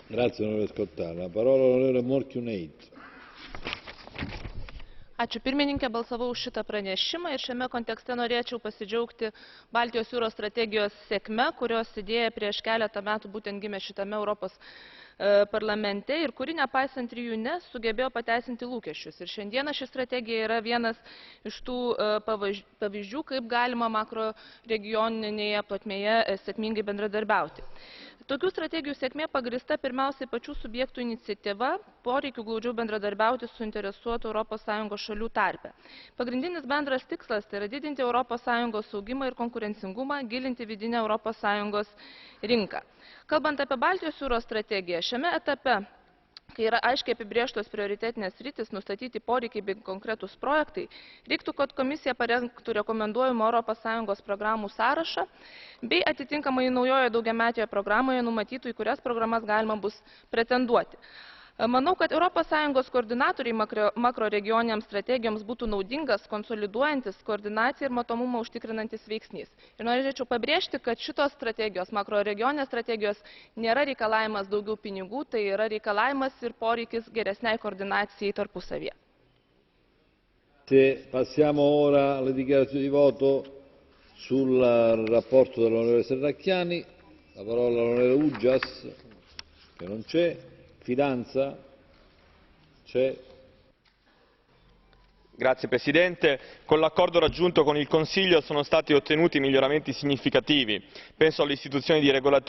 Grazie, onorevole Scottà. La parola onorevole Morkiuneit. Ačiū pirmininkė, balsavau už šitą pranešimą ir šiame kontekste norėčiau pasidžiaugti Baltijos jūros strategijos sėkme, kurios idėja prieš keletą metų būtent gimė šitame Europos parlamente ir kuri nepaisant 3 ne sugebėjo pateisinti lūkesčius. Ir šiandieną ši strategija yra vienas iš tų pavyzdžių, kaip galima makro regioninėje plotmėje sėkmingai bendradarbiauti. Tokių strategijų sėkmė pagrįsta pirmiausiai pačių subjektų iniciatyva, poreikių glaudžiau bendradarbiauti su suinteresuotų ES šalių tarpe. Pagrindinis bendras tikslas tai yra didinti ES saugimą ir konkurencingumą, gilinti vidinę ES rinką. Kalbant apie Baltijos jūros strategiją, šiame etape, kai yra aiškiai apibrėžtos prioritetinės sritys, nustatyti poreikiai bei konkretūs projektai, reiktų, kad komisija parengtų rekomenduojamų ES programų sąrašą bei atitinkamai naujoje daugiametėje programoje numatytų, į kurias programas galima bus pretenduoti. Manau, kad ES koordinatoriai makroregioniniams strategijoms būtų naudingas, konsoliduojantis, koordinaciją ir matomumą užtikrinantis veiksnys. Ir norėčiau pabrėžti, kad šitos strategijos, makroregioninės strategijos, nėra reikalavimas daugiau pinigų, tai yra reikalavimas ir poreikis geresniai koordinacijai tarpusavyje. Passiamo ora alle dichiarazioni di voto sul rapporto dell'onorevole Serracchiani. La parola all'onorevole Ugias, che non c'è. Fidanza? C'è. Grazie Presidente. Con l'accordo raggiunto con il Consiglio sono stati ottenuti miglioramenti significativi. Penso all'istituzione di regolatori